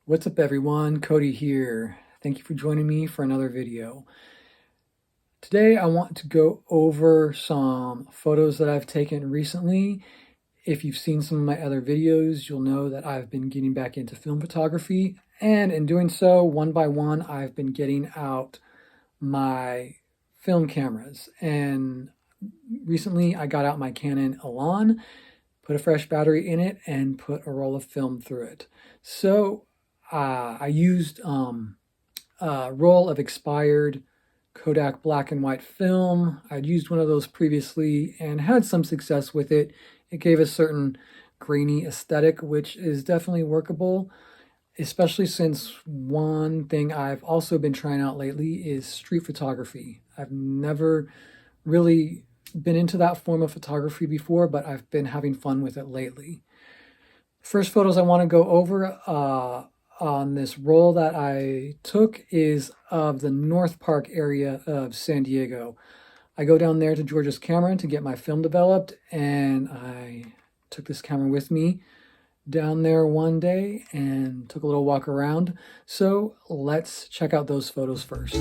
What's up everyone, Cody here. Thank you for joining me for another video. Today I want to go over some photos that I've taken recently. If you've seen some of my other videos, you'll know that I've been getting back into film photography, and in doing so, one by one, I've been getting out my film cameras. And recently I got out my Canon Elan, put a fresh battery in it, and put a roll of film through it. So I used a roll of expired Kodak black and white film. I'd used one of those previously and had some success with it. It gave a certain grainy aesthetic, which is definitely workable, especially since one thing I've also been trying out lately is street photography. I've never really been into that form of photography before, but I've been having fun with it lately. First photos I want to go over on this roll that I took is of the North Park area of San Diego. I go down there to George's Camera to get my film developed, and I took this camera with me down there one day and took a little walk around. So let's check out those photos first.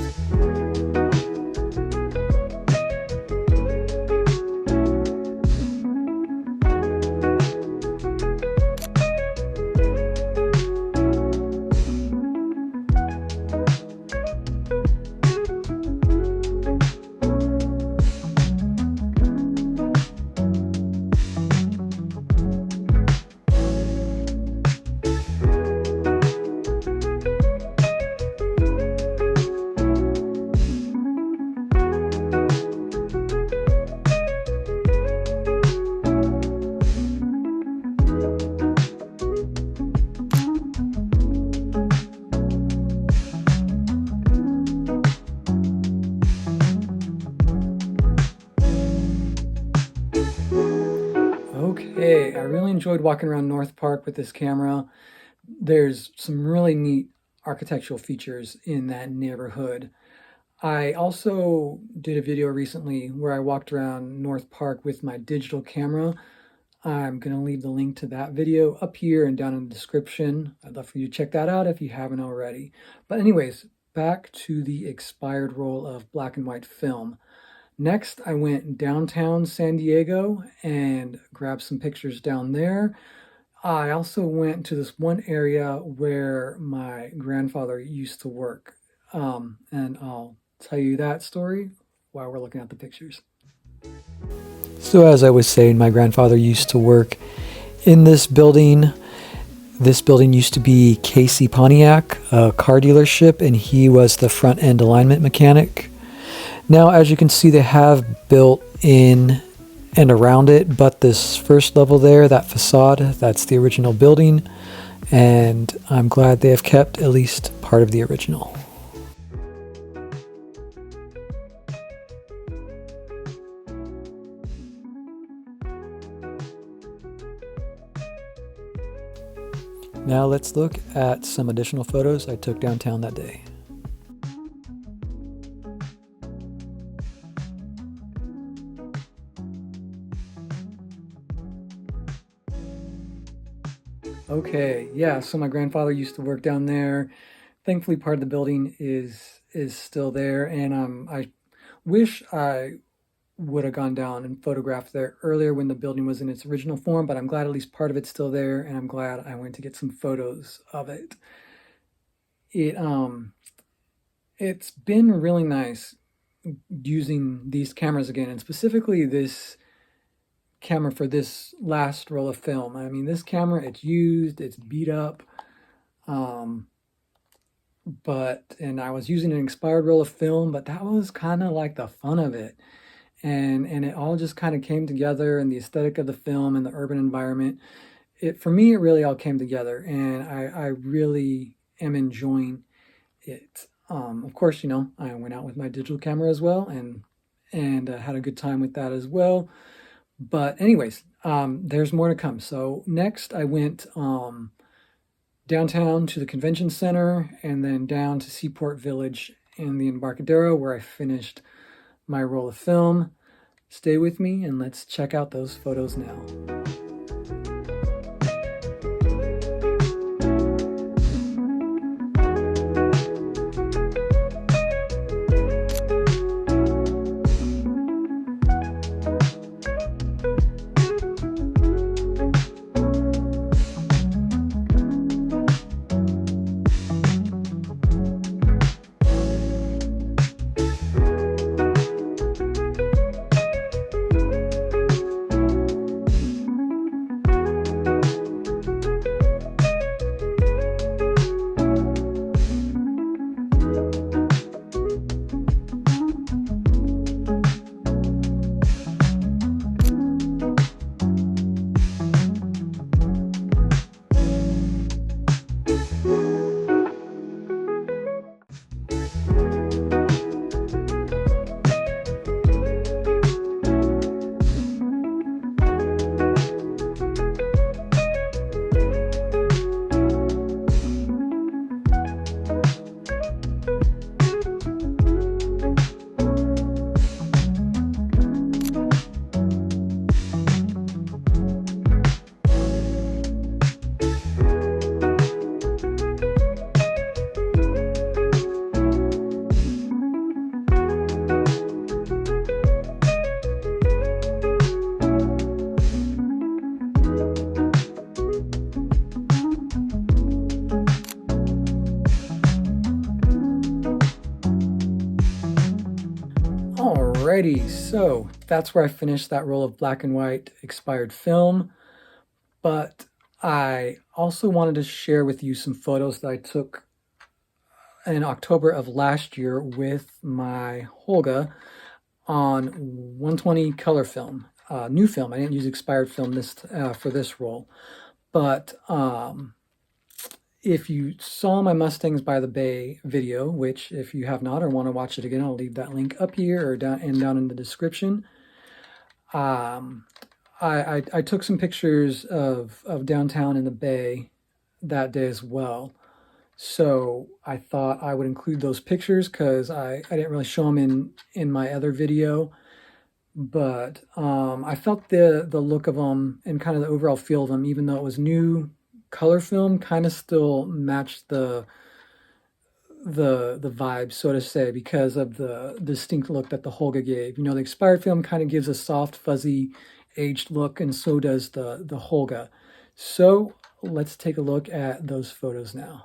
Okay, I really enjoyed walking around North Park with this camera. There's some really neat architectural features in that neighborhood. I also did a video recently where I walked around North Park with my digital camera. I'm going to leave the link to that video up here and down in the description. I'd love for you to check that out if you haven't already. But anyways, back to the expired roll of black and white film. Next, I went downtown San Diego and grabbed some pictures down there. I also went to this one area where my grandfather used to work, and I'll tell you that story while we're looking at the pictures. So as I was saying, my grandfather used to work in this building. This building used to be Casey Pontiac, a car dealership, and he was the front end alignment mechanic. Now, as you can see, they have built in and around it, but this first level there, that facade, that's the original building, and I'm glad they have kept at least part of the original. Now let's look at some additional photos I took downtown that day. Okay, yeah, so my grandfather used to work down there. Thankfully, part of the building is still there, and I wish I would have gone down and photographed there earlier when the building was in its original form, but I'm glad at least part of it's still there, and I'm glad I went to get some photos of it. It's been really nice using these cameras again, and specifically this camera for this last roll of film. I mean, this camera, it's used, it's beat up, and I was using an expired roll of film, but that was kind of like the fun of it. And it all just kind of came together, and the aesthetic of the film and the urban environment. For me, it really all came together, and I really am enjoying it. Of course, you know, I went out with my digital camera as well, and had a good time with that as well. But anyways, there's more to come. So next I went downtown to the convention center and then down to Seaport Village in the Embarcadero, where I finished my roll of film. Stay with me and let's check out those photos now. Alrighty, so that's where I finished that roll of black and white expired film. But I also wanted to share with you some photos that I took in October of last year with my Holga on 120 color film, new film. I didn't use expired film for this roll. But if you saw my Mustangs by the Bay video, which if you have not or want to watch it again, I'll leave that link up here or down in the description. I took some pictures of downtown in the Bay that day as well. So I thought I would include those pictures because I didn't really show them in my other video. But I felt the look of them and kind of the overall feel of them, even though it was new color film, kind of still matched the vibe, so to say, because of the distinct look that the Holga gave. You know, the expired film kind of gives a soft, fuzzy, aged look, and so does the Holga. So let's take a look at those photos now.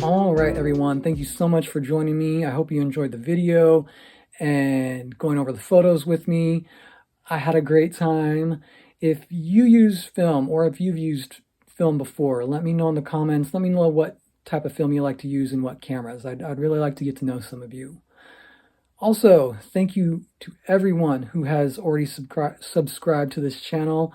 All right, everyone, thank you so much for joining me. I hope you enjoyed the video and going over the photos with me. I had a great time. If you use film or if you've used film before, let me know in the comments. Let me know what type of film you like to use and what cameras. I'd really like to get to know some of you. Also, thank you to everyone who has already subscribed to this channel.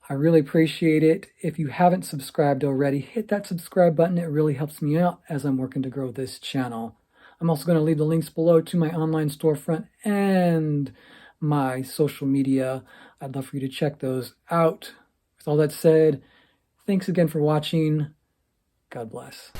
I really appreciate it. If you haven't subscribed already, hit that subscribe button. It really helps me out as I'm working to grow this channel. I'm also going to leave the links below to my online storefront and my social media. I'd love for you to check those out. With all that said, thanks again for watching. God bless.